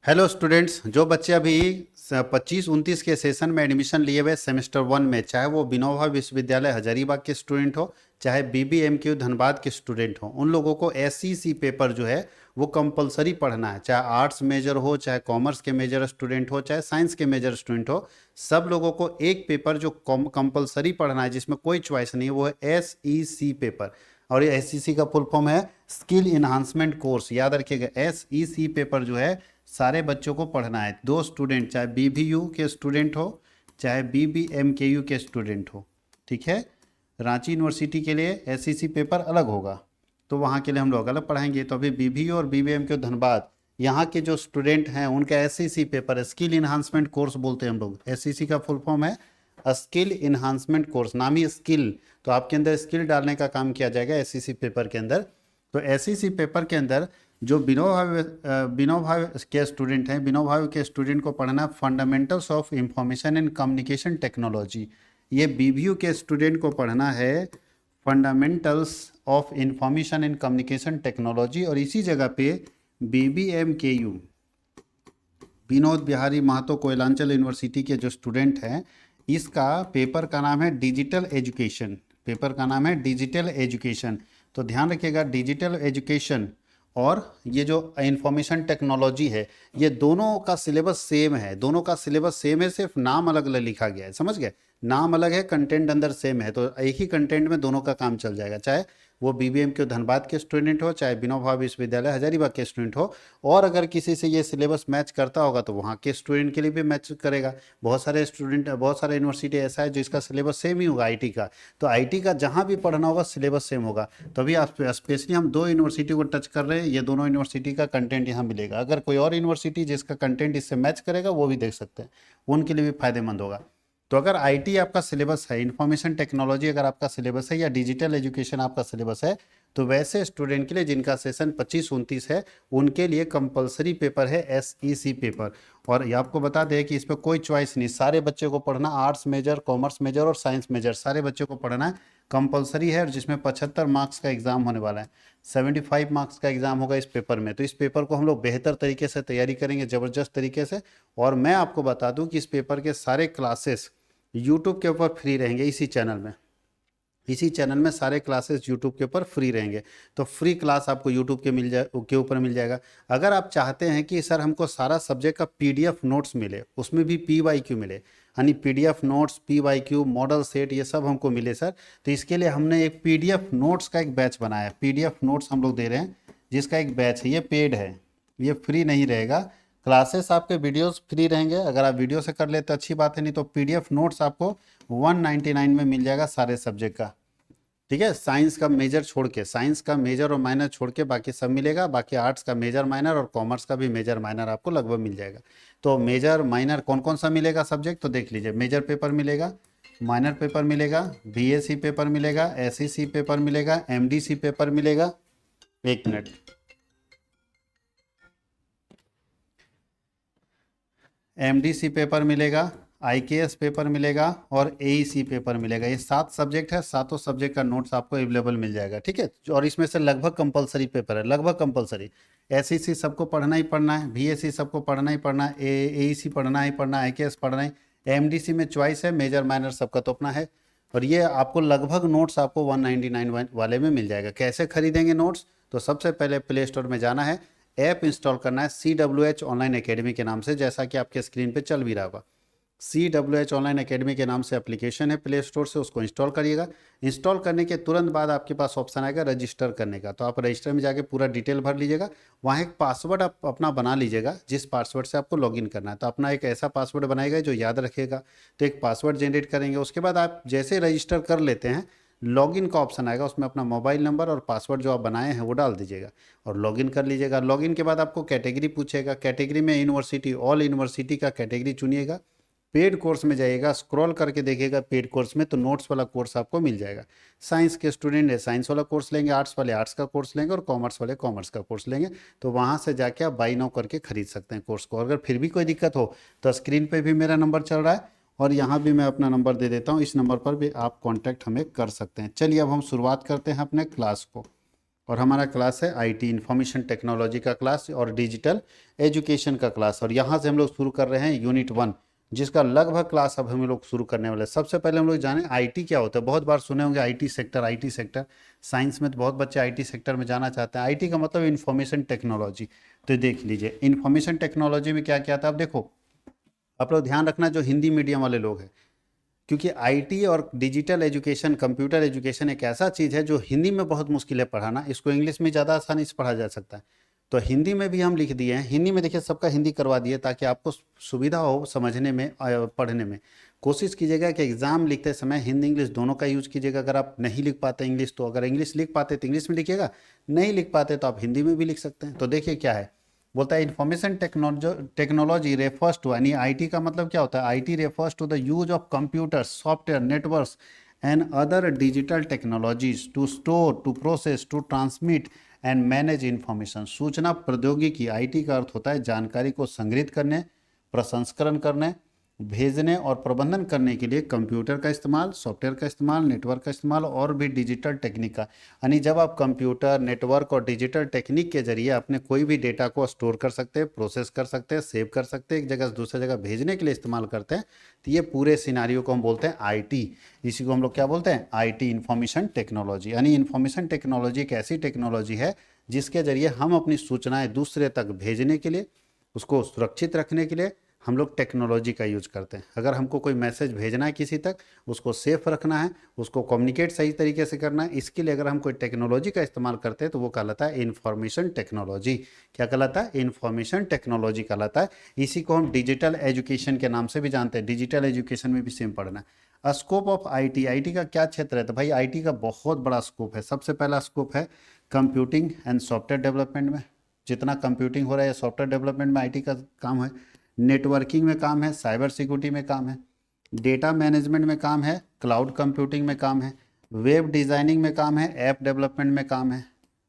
Hello students, जो बच्चे अभी 25-29 के सेशन में एडमिशन लिए हुए सेमेस्टर 1 में, चाहे वो विनोबा विश्वविद्यालय हजारीबाग के स्टूडेंट हो, चाहे बीबीएमक्यू धनबाद के स्टूडेंट हो, उन लोगों को एसईसी पेपर जो है वो कंपलसरी पढ़ना है। चाहे आर्ट्स मेजर हो, चाहे कॉमर्स के मेजर स्टूडेंट हो, चाहे साइंस के मेजर स्टूडेंट हो, सब लोगों को एक पेपर जो कंपलसरी पढ़ना है, जिसमें कोई चॉइस नहीं है, वो है एसईसी पेपर। और ये एसईसी का फुल फॉर्म है स्किल इन्हांसमेंट कोर्स। याद रखिएगा, एसईसी पेपर जो है सारे बच्चों को पढ़ना है। दो स्टूडेंट, चाहे बीबीयू के स्टूडेंट हो, चाहे बीबीएमकेयू के स्टूडेंट हो, ठीक है। रांची यूनिवर्सिटी के लिए एसईसी पेपर अलग होगा, तो वहाँ के लिए हम लोग अलग पढ़ाएंगे। तो अभी बीबीयू और बीबीएमकेयू धनबाद यहाँ के जो स्टूडेंट हैं उनका एसईसी पेपर है, स्किल इन्हांसमेंट कोर्स बोलते हैं हम लोग। एसईसी का फुल फॉर्म है स्किल इन्हांसमेंट कोर्स, नाम ही स्किल, तो आपके अंदर स्किल डालने का काम किया जाएगा एसईसी पेपर के अंदर। तो एसईसी पेपर के अंदर जो विनोबा के स्टूडेंट हैं, विनोबा के स्टूडेंट को पढ़ना fundamentals of information and communication technology. ये बीबीयू के स्टूडेंट को पढ़ना है fundamentals of information and communication technology. और इसी जगह पे बीबीएमकेयू विनोद बिहारी महतो कोयलांचल यूनिवर्सिटी के जो स्टूडेंट हैं, इसका पेपर का नाम है डिजिटल एजुकेशन। पेपर का नाम है डिजिटल एजुकेशन। तो ध्यान रखिएगा, डिजिटल एजुकेशन और ये जो इंफॉर्मेशन टेक्नोलॉजी है, ये दोनों का सिलेबस सेम है। दोनों का सिलेबस सेम है, सिर्फ नाम अलग अलग लिखा गया है। समझ गए? नाम अलग है, कंटेंट अंदर सेम है। तो एक ही कंटेंट में दोनों का काम चल जाएगा, चाहे वो बीबीएमकेयू धनबाद के स्टूडेंट हो, चाहे विनोबा विश्वविद्यालय हजारीबाग के स्टूडेंट हो। और अगर किसी से ये सिलेबस मैच करता होगा तो वहाँ के स्टूडेंट के लिए भी मैच करेगा। बहुत सारे स्टूडेंट, बहुत सारे यूनिवर्सिटी ऐसा है जो इसका सिलेबस सेम ही होगा आईटी का। तो आईटी का जहाँ भी पढ़ना होगा सिलेबस सेम होगा। तो अभी आप स्पेशली हम दो यूनिवर्सिटी को टच कर रहे हैं, ये दोनों यूनिवर्सिटी का कंटेंट यहाँ मिलेगा। अगर कोई और यूनिवर्सिटी जिसका कंटेंट इससे मैच करेगा वो भी देख सकते हैं, उनके लिए भी फायदेमंद होगा। तो अगर आईटी आपका सिलेबस है, इंफॉर्मेशन टेक्नोलॉजी अगर आपका सिलेबस है, या डिजिटल एजुकेशन आपका सिलेबस है, तो वैसे स्टूडेंट के लिए जिनका सेशन 25-29 है, उनके लिए कंपलसरी पेपर है एसईसी पेपर। और ये आपको बता दें कि इस पर कोई चॉइस नहीं, सारे बच्चे को पढ़ना, आर्ट्स मेजर, कॉमर्स मेजर और साइंस मेजर सारे बच्चे को पढ़ना है, कंपलसरी है। और जिसमें 75 मार्क्स का एग्जाम होने वाला है, 75 मार्क्स का एग्जाम होगा इस पेपर में। तो इस पेपर को हम लोग बेहतर तरीके से तैयारी करेंगे, ज़बरदस्त तरीके से। और मैं आपको बता दूं कि इस पेपर के सारे क्लासेस यूट्यूब के ऊपर फ्री रहेंगे, इसी चैनल में। इसी चैनल में सारे क्लासेस यूट्यूब के ऊपर फ्री रहेंगे। तो फ्री क्लास आपको यूट्यूब के ऊपर मिल जाएगा। अगर आप चाहते हैं कि सर हमको सारा सब्जेक्ट का पीडीएफ नोट्स मिले, उसमें भी पीवाईक्यू मिले, यानी PDF notes, PYQ, model set, ये सब हमको मिले सर, तो इसके लिए हमने एक पीडीएफ नोट्स का एक बैच बनाया है। पीडीएफ नोट्स हम लोग दे रहे हैं, जिसका एक बैच है, ये पेड है, ये फ्री नहीं रहेगा। क्लासेस आपके वीडियोस फ्री रहेंगे, अगर आप वीडियो से कर ले तो अच्छी बात है, नहीं तो पीडीएफ नोट्स आपको 199 में मिल जाएगा सारे सब्जेक्ट का। ठीक है, साइंस का मेजर छोड़ के, साइंस का मेजर और माइनर छोड़ के बाकी सब मिलेगा। बाकी आर्ट्स का मेजर माइनर और कॉमर्स का भी मेजर माइनर आपको लगभग मिल जाएगा। तो मेजर माइनर कौन कौन सा मिलेगा सब्जेक्ट, तो देख लीजिए। मेजर पेपर मिलेगा, माइनर पेपर मिलेगा, बीएससी पेपर मिलेगा, एसईसी पेपर मिलेगा, एमडीसी पेपर मिलेगा। एक मिनट, एमडीसी पेपर मिलेगा, आईकेएस पेपर मिलेगा और एईसी पेपर मिलेगा। ये 7 सब्जेक्ट है, सातों सब्जेक्ट का नोट्स आपको अवेलेबल मिल जाएगा। ठीक है, और इसमें से लगभग कंपलसरी पेपर है, लगभग कंपलसरी। एसईसी सबको पढ़ना ही पढ़ना है, बीएससी सबको पढ़ना ही पढ़ना है, एईसी पढ़ना ही पढ़ना है, आईकेएस पढ़ना है, एमडीसी में चॉइस है, मेजर माइनर सबका तो अपना है। और ये आपको लगभग नोट्स आपको 199 वाले में मिल जाएगा। कैसे खरीदेंगे नोट्स, तो सबसे पहले प्ले स्टोर में जाना है, ऐप इंस्टॉल करना है CWH ऑनलाइन एकेडमी के नाम से, जैसा कि आपके स्क्रीन पे चल भी रहा होगा। CWH ऑनलाइन एकेडमी के नाम से एप्लीकेशन है प्ले स्टोर से, उसको इंस्टॉल करिएगा। इंस्टॉल करने के तुरंत बाद आपके पास ऑप्शन आएगा रजिस्टर करने का। तो आप रजिस्टर में जाके पूरा डिटेल भर लीजिएगा, वहाँ एक पासवर्ड आप अपना बना लीजिएगा, जिस पासवर्ड से आपको लॉगिन करना है। तो अपना एक ऐसा पासवर्ड बनाएगा जो याद रखेगा। तो एक पासवर्ड जनरेट करेंगे, उसके बाद आप जैसे रजिस्टर कर लेते हैं, लॉगिन का ऑप्शन आएगा, उसमें अपना मोबाइल नंबर और पासवर्ड जो आप बनाए हैं वो डाल दीजिएगा और लॉगिन कर लीजिएगा। लॉगिन के बाद आपको कैटेगरी पूछेगा, कैटेगरी में यूनिवर्सिटी, ऑल यूनिवर्सिटी का कैटेगरी चुनिएगा। पेड कोर्स में जाइएगा, स्क्रॉल करके देखिएगा पेड कोर्स में, तो नोट्स वाला कोर्स आपको मिल जाएगा। साइंस के स्टूडेंट है, साइंस वाला कोर्स लेंगे, आर्ट्स वाले आर्ट्स का कोर्स लेंगे और कॉमर्स वाले कॉमर्स का कोर्स लेंगे। तो वहाँ से जाके आप बाई नाउ करके खरीद सकते हैं कोर्स को। अगर फिर भी कोई दिक्कत हो तो स्क्रीन पर भी मेरा नंबर चल रहा है और यहाँ भी मैं अपना नंबर दे देता हूँ, इस नंबर पर भी आप कॉन्टैक्ट हमें कर सकते हैं। चलिए अब हम शुरुआत करते हैं अपने क्लास को। और हमारा क्लास है आईटी इंफॉर्मेशन टेक्नोलॉजी का क्लास और डिजिटल एजुकेशन का क्लास। और यहाँ से हम लोग शुरू कर रहे हैं यूनिट 1, जिसका लगभग क्लास अब हम लोग शुरू करने वाले हैं। सबसे पहले हम लोग जाने आईटी क्या होता है। बहुत बार सुने होंगे IT sector, IT sector. Science में तो बहुत बच्चे आईटी सेक्टर में जाना चाहते हैं। आईटी का मतलब इंफॉर्मेशन टेक्नोलॉजी। तो देख लीजिए इंफॉर्मेशन टेक्नोलॉजी में क्या क्या था। अब देखो, आप लोग ध्यान रखना जो हिंदी मीडियम वाले लोग हैं, क्योंकि आईटी और डिजिटल एजुकेशन, कंप्यूटर एजुकेशन एक ऐसा चीज़ है जो हिंदी में बहुत मुश्किल है पढ़ाना। इसको इंग्लिश में ज़्यादा आसानी से पढ़ा जा सकता है। तो हिंदी में भी हम लिख दिए हैं। हिंदी में देखिए सबका हिंदी करवा दिए ताकि आपको सुविधा हो समझने में, पढ़ने में। कोशिश कीजिएगा कि एग्ज़ाम लिखते समय हिंदी इंग्लिश दोनों का यूज़ कीजिएगा। अगर आप नहीं लिख पाते इंग्लिश, तो अगर इंग्लिश लिख पाते तो इंग्लिश में लिखिएगा, नहीं लिख पाते तो आप हिंदी में भी लिख सकते हैं। तो देखिए क्या है, बोलता है इंफॉर्मेशन टेक्नोलॉजी रेफर्स टू, यानी आईटी का मतलब क्या होता है। IT refers to the use of computer, software, networks and other digital technologies to store, to process, to transmit and manage information. सूचना प्रौद्योगिकी, आईटी का अर्थ होता है जानकारी को संग्रहित करने, प्रसंस्करण करने, भेजने और प्रबंधन करने के लिए कंप्यूटर का इस्तेमाल, सॉफ्टवेयर का इस्तेमाल, नेटवर्क का इस्तेमाल और भी डिजिटल टेक्निक का। यानी जब आप कंप्यूटर, नेटवर्क और डिजिटल टेक्निक के जरिए अपने कोई भी डेटा को स्टोर कर सकते हैं, प्रोसेस कर सकते हैं, सेव कर सकते हैं, एक जगह से दूसरी जगह भेजने के लिए इस्तेमाल करते हैं, तो ये पूरे सिनारियो को हम बोलते हैं आईटी। इसी को हम लोग क्या बोलते हैं, आईटी, इंफॉर्मेशन टेक्नोलॉजी। यानी इंफॉर्मेशन टेक्नोलॉजी एक ऐसी टेक्नोलॉजी है जिसके जरिए हम अपनी सूचनाएं दूसरे तक भेजने के लिए, उसको सुरक्षित रखने के लिए हम लोग टेक्नोलॉजी का यूज करते हैं। अगर हमको कोई मैसेज भेजना है किसी तक, उसको सेफ रखना है, उसको कम्युनिकेट सही तरीके से करना है, इसके लिए अगर हम कोई टेक्नोलॉजी का इस्तेमाल करते हैं तो वो कहलाता है इंफॉर्मेशन टेक्नोलॉजी। क्या कहलाता है, इंफॉर्मेशन टेक्नोलॉजी कहलाता है। इसी को हम डिजिटल एजुकेशन के नाम से भी जानते हैं। डिजिटल एजुकेशन में भी सेम पढ़ना है। स्कोप ऑफ आईटी, आईटी का क्या क्षेत्र है, तो भाई आईटी का बहुत बड़ा स्कोप है। सबसे पहला स्कोप है कंप्यूटिंग एंड सॉफ्टवेयर डेवलपमेंट में। जितना कंप्यूटिंग हो रहा है सॉफ्टवेयर डेवलपमेंट में आईटी का काम है। नेटवर्किंग में काम है, साइबर सिक्योरिटी में काम है, डेटा मैनेजमेंट में काम है, क्लाउड कंप्यूटिंग में काम है, वेब डिज़ाइनिंग में काम है, ऐप डेवलपमेंट में काम है,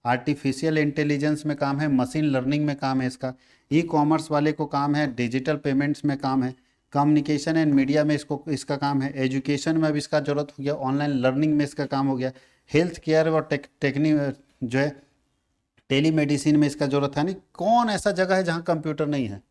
आर्टिफिशियल इंटेलिजेंस में काम है, मशीन लर्निंग में काम है इसका, ई कॉमर्स वाले को काम है, डिजिटल पेमेंट्स में काम है, कम्युनिकेशन एंड मीडिया में इसका काम है, एजुकेशन में अब इसका जरूरत हो गया, ऑनलाइन लर्निंग में इसका काम हो गया, हेल्थ केयर और टेक्निक जो है टेली मेडिसिन में इसका जरूरत है। नहीं, कौन ऐसा जगह है जहाँ कंप्यूटर नहीं है,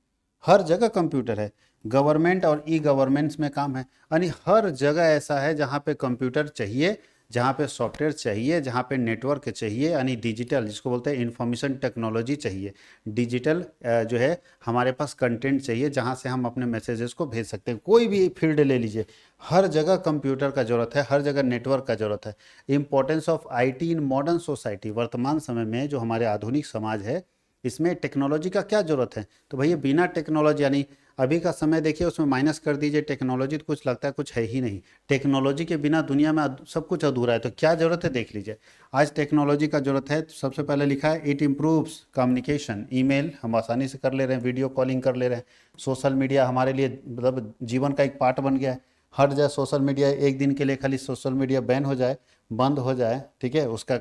हर जगह कंप्यूटर है। गवर्नमेंट और ई गवर्नेंस में काम है, यानी हर जगह ऐसा है जहाँ पे कंप्यूटर चाहिए, जहाँ पे सॉफ्टवेयर चाहिए, जहाँ पे नेटवर्क चाहिए, यानी डिजिटल जिसको बोलते हैं इंफॉर्मेशन टेक्नोलॉजी चाहिए। डिजिटल जो है हमारे पास कंटेंट चाहिए जहाँ से हम अपने मैसेजेस को भेज सकते हैं। कोई भी फील्ड ले लीजिए, हर जगह कंप्यूटर का जरूरत है, हर जगह नेटवर्क का जरूरत है। Importance of IT in modern society, वर्तमान समय में जो हमारे आधुनिक समाज है इसमें टेक्नोलॉजी का क्या जरूरत है। तो भैया बिना टेक्नोलॉजी, यानी अभी का समय देखिए उसमें माइनस कर दीजिए टेक्नोलॉजी, तो कुछ लगता है कुछ है ही नहीं। टेक्नोलॉजी के बिना दुनिया में सब कुछ अधूरा है। तो क्या जरूरत है देख लीजिए, आज टेक्नोलॉजी का जरूरत है। तो सबसे पहले लिखा है इट इम्प्रूव्स कम्युनिकेशन, ईमेल हम आसानी से कर ले रहे हैं, वीडियो कॉलिंग कर ले रहे हैं, सोशल मीडिया हमारे लिए मतलब जीवन का एक पार्ट बन गया है। हर जगह सोशल मीडिया, एक दिन के लिए खाली सोशल मीडिया बैन हो जाए, बंद हो जाए, ठीक है, उसका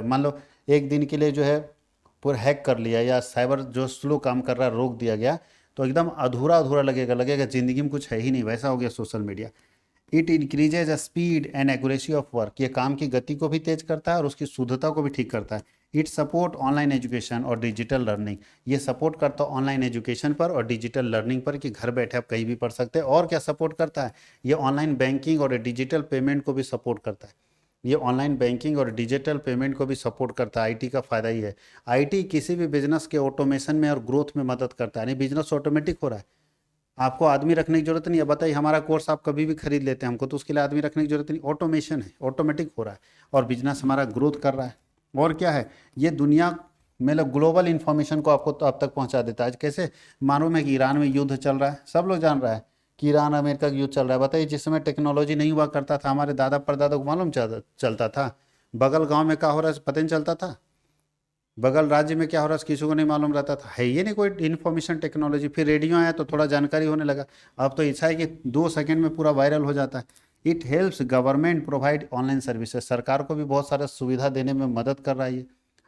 मान लो एक दिन के लिए जो है पूरा हैक कर लिया या साइबर जो स्लो काम कर रहा है रोक दिया गया, तो एकदम अधूरा अधूरा लगेगा ज़िंदगी में कुछ है ही नहीं, वैसा हो गया social media. It increases speed and accuracy of work, ये काम की गति को भी तेज करता है और उसकी शुद्धता को भी ठीक करता है। इट सपोर्ट ऑनलाइन एजुकेशन और डिजिटल लर्निंग, ये सपोर्ट करता है ऑनलाइन एजुकेशन पर और डिजिटल लर्निंग पर कि घर बैठे आप कहीं भी पढ़ सकते हैं। और क्या सपोर्ट करता है, ये ऑनलाइन बैंकिंग और डिजिटल पेमेंट को भी सपोर्ट करता है। ये ऑनलाइन बैंकिंग और डिजिटल पेमेंट को भी सपोर्ट करता है। आईटी का फ़ायदा ही है। आईटी किसी भी बिजनेस के ऑटोमेशन में और ग्रोथ में मदद करता है, यानी बिजनेस ऑटोमेटिक हो रहा है, आपको आदमी रखने की जरूरत नहीं है। बताइए हमारा कोर्स आप कभी भी खरीद लेते हैं, हमको तो उसके लिए आदमी रखने की जरूरत नहीं, ऑटोमेशन है, ऑटोमेटिक हो रहा है और बिजनेस हमारा ग्रोथ कर रहा है। और क्या है, ये दुनिया में ग्लोबल इन्फॉर्मेशन को आपको तो अब तक पहुंचा देता है। आज कैसे, मालूम है कि ईरान में युद्ध चल रहा है, सब लोग जान रहा है कि ईरान अमेरिका का युद्ध चल रहा है। बताइए जिस समय टेक्नोलॉजी नहीं हुआ करता था, हमारे दादा परदादा को मालूम चलता था बगल गांव में क्या हो रहा है पता नहीं चलता था, बगल राज्य में क्या हो रहा है किसी को नहीं मालूम रहता था। है ये नहीं कोई इन्फॉर्मेशन टेक्नोलॉजी। फिर रेडियो आया तो थोड़ा जानकारी होने लगा, अब तो ऐसा है कि 2 सेकंड में पूरा वायरल हो जाता है। It helps government provide online services, सरकार को भी बहुत सारा सुविधा देने में मदद कर रहा है।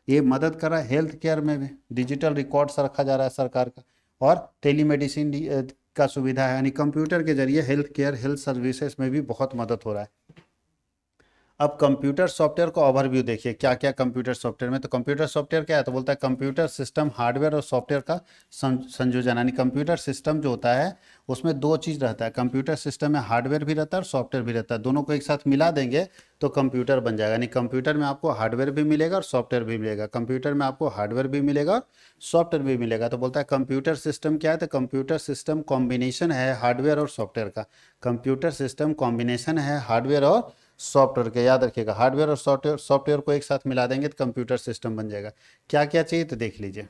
ये मदद कर रहा है। हेल्थ केयर में भी डिजिटल रिकॉर्ड्स रखा जा रहा है सरकार का, और टेलीमेडिसिन का सुविधा है, यानी कंप्यूटर के जरिए हेल्थ केयर, हेल्थ सर्विसेज में भी बहुत मदद हो रहा है। अब कंप्यूटर सॉफ्टवेयर को ओवरव्यू देखिए क्या क्या कंप्यूटर सॉफ्टवेयर में। तो कंप्यूटर सॉफ्टवेयर क्या है, तो बोलता है कंप्यूटर सिस्टम हार्डवेयर और सॉफ्टवेयर का संयोजन। यानी कंप्यूटर सिस्टम जो होता है उसमें दो चीज़ रहता है, कंप्यूटर सिस्टम में हार्डवेयर भी रहता है और सॉफ्टवेयर भी रहता है, दोनों को एक साथ मिला देंगे तो कंप्यूटर बन जाएगा। यानी कंप्यूटर में आपको हार्डवेयर भी मिलेगा और सॉफ्टवेयर भी मिलेगा, कंप्यूटर में आपको हार्डवेयर भी मिलेगा और सॉफ्टवेयर भी मिलेगा। तो बोलता है कंप्यूटर सिस्टम क्या है, तो कंप्यूटर सिस्टम कॉम्बिनेशन है हार्डवेयर और सॉफ्टवेयर का। कंप्यूटर सिस्टम कॉम्बिनेशन है हार्डवेयर और सॉफ्टवेयर के, याद रखिएगा हार्डवेयर और सॉफ्टवेयर को एक साथ मिला देंगे तो कंप्यूटर सिस्टम बन जाएगा। क्या क्या चाहिए तो देख लीजिए।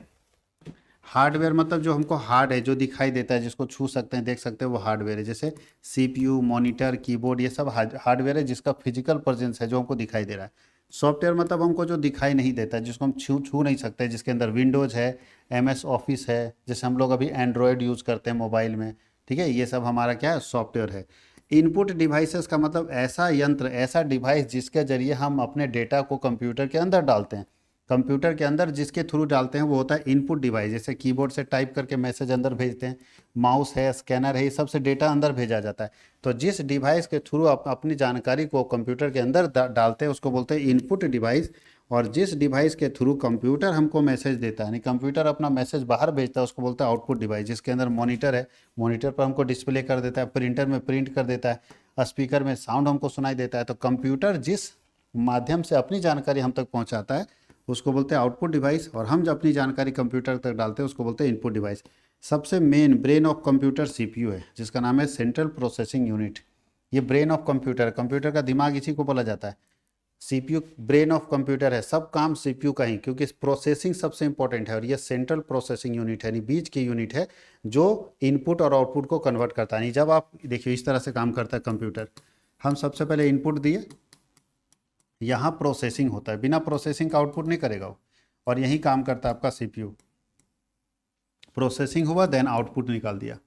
हार्डवेयर मतलब जो हमको हार्ड है, जो दिखाई देता है, जिसको छू सकते हैं देख सकते हैं, वो हार्डवेयर है। जैसे सीपीयू, मॉनिटर, कीबोर्ड, ये सब हार्डवेयर है जिसका फिजिकल प्रेजेंस है, जो हमको दिखाई दे रहा है। सॉफ्टवेयर मतलब हमको जो दिखाई नहीं देता है, जिसको हम छू छू नहीं सकते, जिसके अंदर विंडोज़ है, एमएस ऑफिस है, जैसे हम लोग अभी एंड्रॉयड यूज़ करते हैं मोबाइल में, ठीक है, ये सब हमारा क्या है, सॉफ्टवेयर है। इनपुट डिवाइसेस का मतलब ऐसा यंत्र, ऐसा डिवाइस जिसके जरिए हम अपने डेटा को कंप्यूटर के अंदर डालते हैं। कंप्यूटर के अंदर जिसके थ्रू डालते हैं वो होता है इनपुट डिवाइस। जैसे कीबोर्ड से टाइप करके मैसेज अंदर भेजते हैं, माउस है, स्कैनर है, ये सबसे डेटा अंदर भेजा जाता है। तो जिस डिवाइस के थ्रू आप अपनी जानकारी को कंप्यूटर के अंदर डालते हैं उसको बोलते हैं इनपुट डिवाइस। और जिस डिवाइस के थ्रू कंप्यूटर हमको मैसेज देता है, यानी कंप्यूटर अपना मैसेज बाहर भेजता है, उसको बोलते हैं आउटपुट डिवाइस। जिसके अंदर मॉनिटर है, मॉनिटर पर हमको डिस्प्ले कर देता है, प्रिंटर में प्रिंट कर देता है, स्पीकर में साउंड हमको सुनाई देता है। तो कंप्यूटर जिस माध्यम से अपनी जानकारी हम तक पहुंचाता है उसको बोलते हैं आउटपुट डिवाइस, और हम जब अपनी जानकारी कंप्यूटर तक डालते हैं उसको बोलते हैं इनपुट डिवाइस। सबसे main brain of computer CPU है, जिसका नाम है सेंट्रल प्रोसेसिंग यूनिट। ये ब्रेन ऑफ कंप्यूटर, कंप्यूटर का दिमाग इसी को बोला जाता है। सीपीयू ब्रेन ऑफ कंप्यूटर है, सब काम सीपीयू का ही, क्योंकि प्रोसेसिंग सबसे इंपॉर्टेंट है। और ये सेंट्रल प्रोसेसिंग यूनिट है, यानी बीच की यूनिट है जो इनपुट और आउटपुट को कन्वर्ट करता है। जब आप देखिए इस तरह से काम करता है कंप्यूटर, हम सबसे पहले इनपुट दिए, यहाँ प्रोसेसिंग होता है, बिना प्रोसेसिंग का आउटपुट नहीं करेगा वो, और यही काम करता है आपका सीपीयू। प्रोसेसिंग हुआ देन आउटपुट निकाल दिया,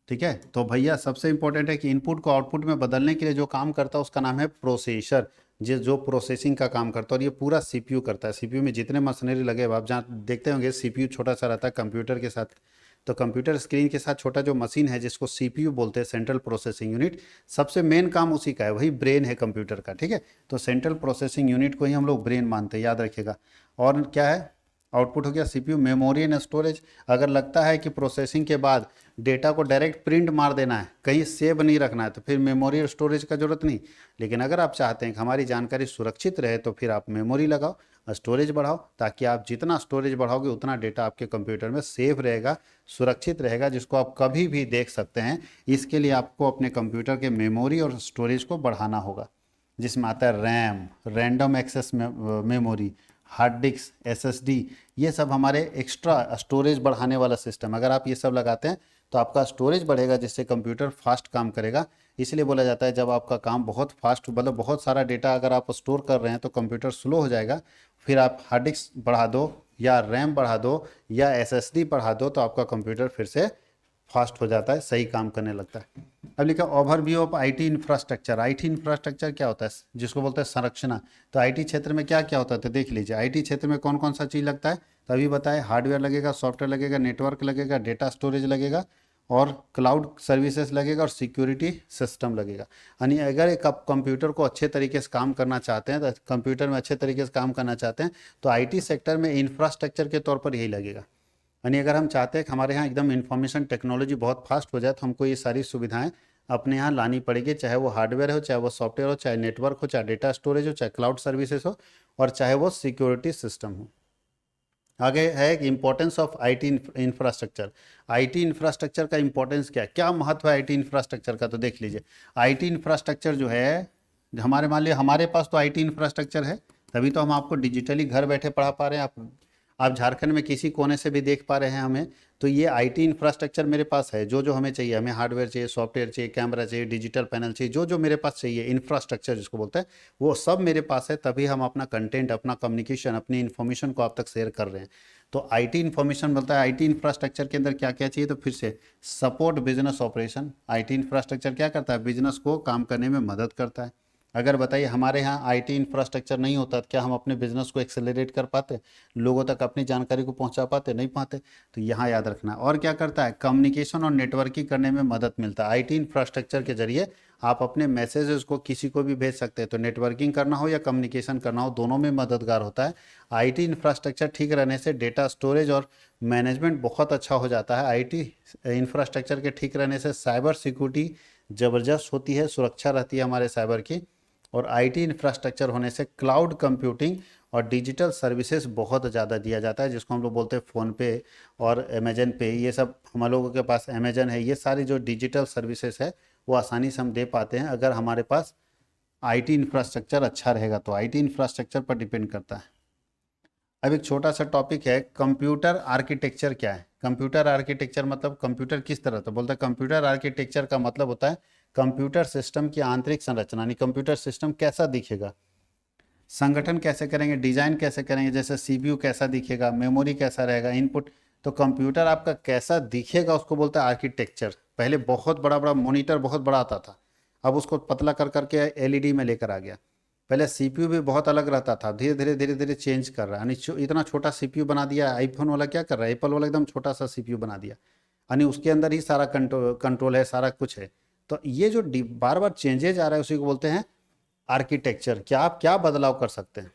ठीक है। तो भैया सबसे इंपॉर्टेंट है कि इनपुट को आउटपुट में बदलने के लिए जो काम करता है उसका नाम है प्रोसेसर, जो प्रोसेसिंग का काम करता है, और ये पूरा सीपीयू करता है। सीपीयू में जितने मशीनरी लगे हुए आप जहाँ देखते होंगे, सीपीयू छोटा सा रहता है कंप्यूटर के साथ। तो कंप्यूटर स्क्रीन के साथ छोटा जो मशीन है जिसको सीपीयू बोलते हैं, सेंट्रल प्रोसेसिंग यूनिट, सबसे मेन काम उसी का है, वही ब्रेन है कंप्यूटर का, ठीक है। तो सेंट्रल प्रोसेसिंग यूनिट को ही हम लोग ब्रेन मानते हैं, याद रखिएगा। और क्या है, आउटपुट हो गया सीपीयू। मेमोरी एंड स्टोरेज, अगर लगता है कि प्रोसेसिंग के बाद डेटा को डायरेक्ट प्रिंट मार देना है, कहीं सेव नहीं रखना है, तो फिर मेमोरी और स्टोरेज का जरूरत नहीं। लेकिन अगर आप चाहते हैं कि हमारी जानकारी सुरक्षित रहे तो फिर आप मेमोरी लगाओ, स्टोरेज बढ़ाओ, ताकि आप जितना स्टोरेज बढ़ाओगे उतना डेटा आपके कंप्यूटर में सेव रहेगा, सुरक्षित रहेगा, जिसको आप कभी भी देख सकते हैं। इसके लिए आपको अपने कंप्यूटर के मेमोरी और स्टोरेज को बढ़ाना होगा, जिसमें आता है RAM, random access memory, hard disk, SSD, ये सब हमारे एक्स्ट्रा स्टोरेज बढ़ाने वाला सिस्टम। अगर आप ये सब लगाते हैं तो आपका स्टोरेज बढ़ेगा, जिससे कंप्यूटर फास्ट काम करेगा। इसलिए बोला जाता है जब आपका काम बहुत फास्ट, मतलब बहुत सारा डेटा अगर आप स्टोर कर रहे हैं तो कंप्यूटर स्लो हो जाएगा। फिर आप हार्ड डिस्क बढ़ा दो या रैम बढ़ा दो या एसएसडी बढ़ा दो तो आपका कंप्यूटर फिर से फास्ट हो जाता है, सही काम करने लगता है। अब लिखा overview of IT infrastructure. IT infrastructure क्या होता है, जिसको बोलते हैं संरचना। तो आईटी क्षेत्र में क्या क्या होता है तो देख लीजिए। आईटी क्षेत्र में कौन कौन सा चीज़ लगता है, तो अभी बताए, हार्डवेयर लगेगा, सॉफ्टवेयर लगेगा, नेटवर्क लगेगा, डेटा स्टोरेज लगेगा, और क्लाउड सर्विसेज लगेगा, और सिक्योरिटी सिस्टम लगेगा। यानी अगर एक आप कंप्यूटर को अच्छे तरीके से काम करना चाहते हैं, तो कंप्यूटर में अच्छे तरीके से काम करना चाहते हैं तो आईटी सेक्टर में इंफ्रास्ट्रक्चर के तौर पर यही लगेगा। यानी अगर हम चाहते हैं कि हमारे यहाँ एकदम इंफॉर्मेशन टेक्नोलॉजी बहुत फास्ट हो जाए तो हमको ये सारी सुविधाएं अपने यहाँ लानी पड़ेगी, चाहे वो हार्डवेयर हो, चाहे वो सॉफ्टवेयर हो, चाहे नेटवर्क हो, चाहे डेटा स्टोरेज हो, चाहे क्लाउड सर्विसेज हो, और चाहे वो सिक्योरिटी सिस्टम हो। आगे है कि importance of IT infrastructure. IT infrastructure का इंपॉर्टेंस क्या है, क्या महत्व है आईटी इंफ्रास्ट्रक्चर का, तो देख लीजिए। आईटी इंफ्रास्ट्रक्चर जो है, हमारे मान लिया हमारे पास तो आईटी इंफ्रास्ट्रक्चर है, तभी तो हम आपको डिजिटली घर बैठे पढ़ा पा रहे हैं। आप झारखंड में किसी कोने से भी देख पा रहे हैं हमें। तो ये आईटी इंफ्रास्ट्रक्चर मेरे पास है, जो जो हमें चाहिए, हमें हार्डवेयर चाहिए, सॉफ्टवेयर चाहिए, कैमरा चाहिए, डिजिटल पैनल चाहिए, जो जो मेरे पास चाहिए, इंफ्रास्ट्रक्चर जिसको बोलते हैं, वो सब मेरे पास है। तभी हम अपना कंटेंट, अपना कम्युनिकेशन, अपनी इन्फॉर्मेशन को आप तक शेयर कर रहे हैं। तो आईटी इन्फॉर्मेशन बोलता है आईटी इंफ्रास्ट्रक्चर के अंदर क्या क्या चाहिए, तो फिर से support business operation. IT infrastructure क्या करता है, बिजनेस को काम करने में मदद करता है। अगर बताइए हमारे यहाँ आईटी इंफ्रास्ट्रक्चर नहीं होता तो क्या हम अपने बिजनेस को एक्सेलरेट कर पाते, लोगों तक अपनी जानकारी को पहुंचा पाते, नहीं पाते। तो यहाँ याद रखना। और क्या करता है, कम्युनिकेशन और नेटवर्किंग करने में मदद मिलता है। आईटी इंफ्रास्ट्रक्चर के जरिए आप अपने मैसेजेस को किसी को भी भेज सकते हैं। तो नेटवर्किंग करना हो या कम्युनिकेशन करना हो, दोनों में मददगार होता है। आईटी इंफ्रास्ट्रक्चर ठीक रहने से डेटा स्टोरेज और मैनेजमेंट बहुत अच्छा हो जाता है। आईटी इंफ्रास्ट्रक्चर के ठीक रहने से साइबर सिक्योरिटी ज़बरदस्त होती है, सुरक्षा रहती है हमारे साइबर की। और आईटी इंफ्रास्ट्रक्चर होने से क्लाउड कंप्यूटिंग और डिजिटल सर्विसेज बहुत ज़्यादा दिया जाता है, जिसको हम लोग बोलते हैं फ़ोन पे और अमेजन पे। ये सब हम लोगों के पास अमेजन है, ये सारी जो डिजिटल सर्विसेज है वो आसानी से हम दे पाते हैं अगर हमारे पास आईटी इंफ्रास्ट्रक्चर अच्छा रहेगा। तो आईटी इंफ्रास्ट्रक्चर पर डिपेंड करता है। अब एक छोटा सा टॉपिक है, कंप्यूटर आर्किटेक्चर क्या है। कंप्यूटर आर्किटेक्चर मतलब कंप्यूटर किस तरह, तो बोलते हैं कंप्यूटर आर्किटेक्चर का मतलब होता है कंप्यूटर सिस्टम की आंतरिक संरचना, यानी कंप्यूटर सिस्टम कैसा दिखेगा, संगठन कैसे करेंगे, डिजाइन कैसे करेंगे, जैसे सीपीयू कैसा दिखेगा, मेमोरी कैसा रहेगा, इनपुट। तो कंप्यूटर आपका कैसा दिखेगा उसको बोलते हैं आर्किटेक्चर। पहले बहुत बड़ा बड़ा मॉनिटर बहुत बड़ा आता था, अब उसको पतला कर करके एलईडी में लेकर आ गया। पहले सीपीयू भी बहुत अलग रहता था, धीरे धीरे धीरे धीरे चेंज कर रहा है, यानी इतना छोटा सीपीयू बना दिया। आईफोन वाला क्या कर रहा है, एप्पल वाला एकदम छोटा सा सीपीयू बना दिया, यानी उसके अंदर ही सारा कंट्रोल है, सारा कुछ है। तो ये जो बार बार चेंजेज आ रहा है उसी को बोलते हैं आर्किटेक्चर। क्या आप क्या बदलाव कर सकते हैं।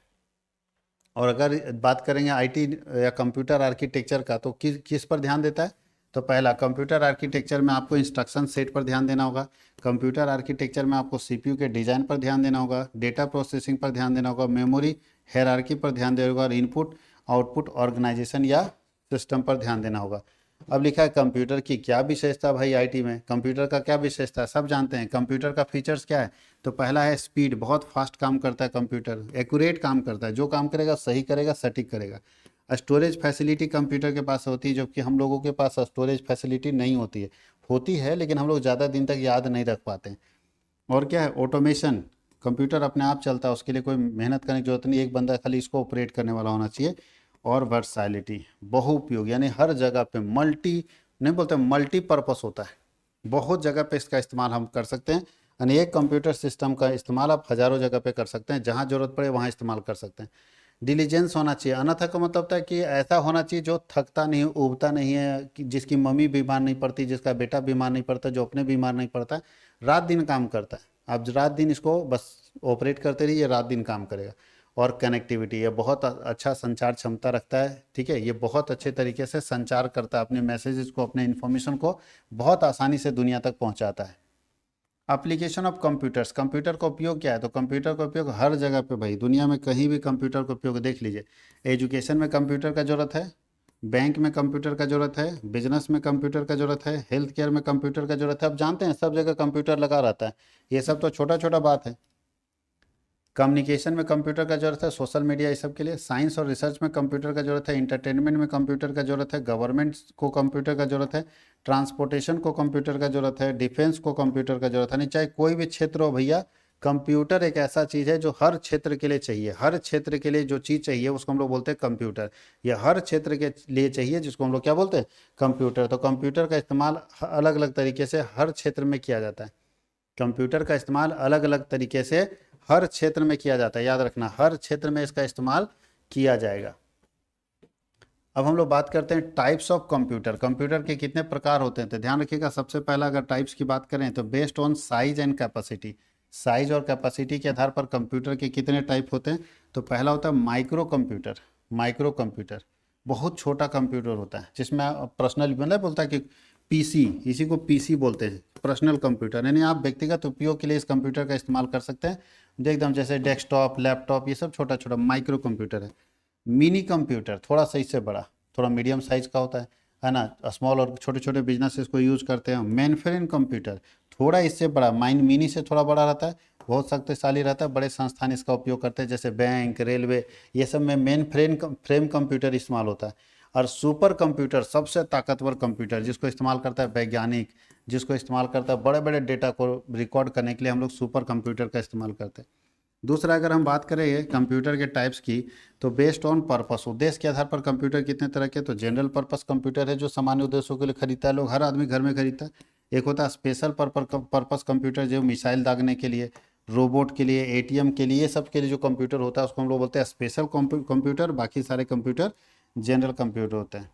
और अगर बात करेंगे आईटी या कंप्यूटर आर्किटेक्चर का, तो किस किस पर ध्यान देता है। तो पहला, कंप्यूटर आर्किटेक्चर में आपको इंस्ट्रक्शन सेट पर ध्यान देना होगा। कंप्यूटर आर्किटेक्चर में आपको सीपीयू के डिज़ाइन पर ध्यान देना होगा, डेटा प्रोसेसिंग पर ध्यान देना होगा, मेमोरी हायरार्की पर ध्यान देना होगा, और इनपुट आउटपुट ऑर्गेनाइजेशन या सिस्टम पर ध्यान देना होगा। अब लिखा है कंप्यूटर की क्या विशेषता भाई। आईटी में कंप्यूटर का क्या विशेषता है, सब जानते हैं। कंप्यूटर का फीचर्स क्या है, तो पहला है स्पीड, बहुत फास्ट काम करता है कंप्यूटर, एक्यूरेट काम करता है, जो काम करेगा सही करेगा, सटीक करेगा। स्टोरेज फैसिलिटी कंप्यूटर के पास होती है, जबकि हम लोगों के पास स्टोरेज फैसिलिटी नहीं होती है लेकिन हम लोग ज़्यादा दिन तक याद नहीं रख पाते हैं। और क्या है, ऑटोमेशन, कंप्यूटर अपने आप चलता है, उसके लिए कोई मेहनत करने की जरूरत नहीं, एक बंदा खाली इसको ऑपरेट करने वाला होना चाहिए। और वर्सैलिटी, बहुउपयोग, यानी हर जगह पे मल्टी, नहीं बोलते मल्टीपर्पस होता है, बहुत जगह पे इसका इस्तेमाल हम कर सकते हैं। यानी एक कंप्यूटर सिस्टम का इस्तेमाल आप हज़ारों जगह पे कर सकते हैं, जहाँ ज़रूरत पड़े वहाँ इस्तेमाल कर सकते हैं। डिलीजेंस होना चाहिए, अन्यथा का मतलब होता है कि ऐसा होना चाहिए जो थकता नहीं, उबता नहीं है, कि जिसकी मम्मी बीमार नहीं पड़ती, जिसका बेटा बीमार नहीं पड़ता, जो अपने बीमार नहीं पड़ता, रात दिन काम करता है। आप रात दिन इसको बस ऑपरेट करते रहिए, रात दिन काम करेगा। और कनेक्टिविटी, ये बहुत अच्छा संचार क्षमता रखता है, ठीक है, ये बहुत अच्छे तरीके से संचार करता है, अपने मैसेजेस को, अपने इन्फॉर्मेशन को बहुत आसानी से दुनिया तक पहुंचाता है। एप्लीकेशन ऑफ कंप्यूटर्स, कंप्यूटर का उपयोग क्या है, तो कंप्यूटर का उपयोग हर जगह पे भाई, दुनिया में कहीं भी कंप्यूटर का उपयोग देख लीजिए। एजुकेशन में कंप्यूटर का ज़रूरत है, बैंक में कंप्यूटर का ज़रूरत है, बिजनेस में कंप्यूटर का ज़रूरत है, हेल्थ केयर में कंप्यूटर का ज़रूरत है। अब जानते हैं सब जगह कंप्यूटर लगा रहता है, ये सब तो छोटा छोटा बात है। कम्युनिकेशन में कंप्यूटर का जरूरत है, सोशल मीडिया इस सब के लिए। साइंस और रिसर्च में कंप्यूटर का जरूरत है, इंटरटेनमेंट में कंप्यूटर का जरूरत है, गवर्नमेंट को कंप्यूटर का जरूरत है, ट्रांसपोर्टेशन को कंप्यूटर का जरूरत है, डिफेंस को कंप्यूटर का जरूरत है। नहीं, चाहे कोई भी क्षेत्र हो भैया, कंप्यूटर एक ऐसा चीज़ है जो हर क्षेत्र के लिए चाहिए। हर क्षेत्र के लिए जो चीज़ चाहिए उसको हम लोग बोलते हैं कंप्यूटर। ये हर क्षेत्र के लिए चाहिए जिसको हम लोग क्या बोलते हैं, कंप्यूटर। तो कंप्यूटर का इस्तेमाल अलग अलग तरीके से हर क्षेत्र में किया जाता है। कंप्यूटर का इस्तेमाल अलग अलग तरीके से हर क्षेत्र में किया जाता है, याद रखना, हर क्षेत्र में इसका इस्तेमाल किया जाएगा। अब हम लोग बात करते हैं टाइप्स ऑफ कंप्यूटर। कंप्यूटर के कितने प्रकार होते हैं, तो ध्यान रखिएगा। सबसे पहला अगर टाइप्स की बात करें तो based on size and capacity, size और कैपेसिटी के आधार पर कंप्यूटर के कितने टाइप होते हैं। तो पहला होता है माइक्रो कंप्यूटर। माइक्रो कंप्यूटर बहुत छोटा कंप्यूटर होता है, जिसमें पर्सनल, मतलब बोलता है कि पीसी, इसी को पीसी बोलते हैं, पर्सनल कंप्यूटर। यानी आप व्यक्तिगत उपयोग के लिए इस कंप्यूटर का इस्तेमाल कर सकते हैं, एकदम जैसे डेस्कटॉप, लैपटॉप, ये सब छोटा छोटा माइक्रो कंप्यूटर है। मिनी कंप्यूटर थोड़ा सा इससे बड़ा, थोड़ा मीडियम साइज का होता है ना, स्मॉल और छोटे छोटे बिजनेस इसको यूज़ करते हैं। मेन फ्रेम कंप्यूटर थोड़ा इससे बड़ा, मिनी से थोड़ा बड़ा रहता है, बहुत शक्तिशाली रहता है, बड़े संस्थान इसका उपयोग करते हैं, जैसे बैंक, रेलवे, ये सब में मेन फ्रेम कंप्यूटर इस्तेमाल होता है। और सुपर कंप्यूटर सबसे ताकतवर कंप्यूटर, जिसको इस्तेमाल करता है वैज्ञानिक, जिसको इस्तेमाल करता है बड़े बड़े डेटा को रिकॉर्ड करने के लिए, हम लोग सुपर कंप्यूटर का इस्तेमाल करते हैं। दूसरा, अगर हम बात करें कंप्यूटर के टाइप्स की, तो बेस्ड ऑन पर्पस, उद्देश्य के आधार पर कंप्यूटर कितने तरह के, तो जनरल पर्पस कंप्यूटर है जो सामान्य उद्देश्यों के लिए खरीदता है लोग, हर आदमी घर में खरीदता है। एक होता है स्पेशल पर्पस कंप्यूटर जो मिसाइल दागने के लिए, रोबोट के लिए, एटीएम के लिए, सब के लिए जो कंप्यूटर होता है उसको हम लोग बोलते हैं स्पेशल कंप्यूटर। बाकी सारे कंप्यूटर जनरल कंप्यूटर होते हैं।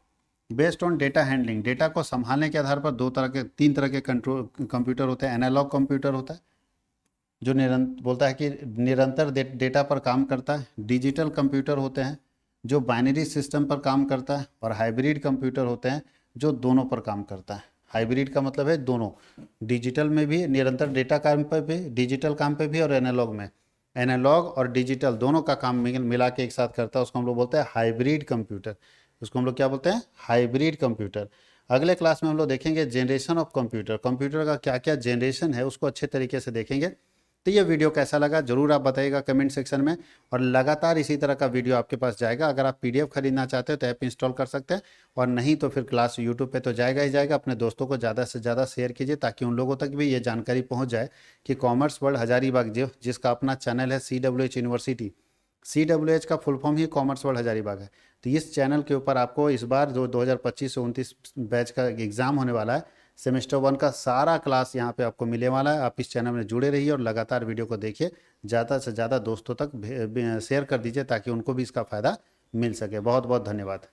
Based on data handling, data को संभालने के आधार पर तीन तरह के कंट्रोल कंप्यूटर होते हैं। एनालॉग कंप्यूटर होता है जो बोलता है कि निरंतर डेटा पर काम करता है। डिजिटल कंप्यूटर होते हैं जो बाइनरी सिस्टम पर काम करता है। और हाइब्रिड कंप्यूटर होते हैं जो दोनों पर काम करता है। हाइब्रिड का मतलब है दोनों, डिजिटल में भी निरंतर डेटा काम पर भी, डिजिटल काम पे भी, और एनालॉग में। एनालॉग और डिजिटल दोनों का काम मिला के एक साथ करता है, उसको हम लोग बोलते हैं हाइब्रिड कंप्यूटर। उसको हम लोग क्या बोलते हैं? Hybrid computer. अगले क्लास में हम लोग देखेंगे जनरेशन ऑफ कंप्यूटर, कंप्यूटर का क्या क्या जनरेशन है उसको अच्छे तरीके से देखेंगे। तो ये वीडियो कैसा लगा जरूर आप बताइएगा कमेंट सेक्शन में, और लगातार इसी तरह का वीडियो आपके पास जाएगा। अगर आप पीडीएफ खरीदना चाहते हो तो ऐप इंस्टॉल कर सकते हैं, और नहीं तो फिर क्लास यूट्यूब पे तो जाएगा ही जाएगा। अपने दोस्तों को ज़्यादा से ज़्यादा शेयर कीजिए ताकि उन लोगों तक भी ये जानकारी पहुँच जाए कि कॉमर्स वर्ल्ड हजारीबाग जिसका अपना चैनल है CWH यूनिवर्सिटी, CWH का फुल फॉर्म ही कॉमर्स वर्ल्ड हजारीबाग है। तो इस चैनल के ऊपर आपको इस बार जो 2025 से 29 बैच का एग्ज़ाम होने वाला है, सेमेस्टर 1 का सारा क्लास यहाँ पे आपको मिलने वाला है। आप इस चैनल में जुड़े रहिए और लगातार वीडियो को देखिए, ज़्यादा से ज़्यादा दोस्तों तक शेयर कर दीजिए ताकि उनको भी इसका फ़ायदा मिल सके। बहुत बहुत धन्यवाद।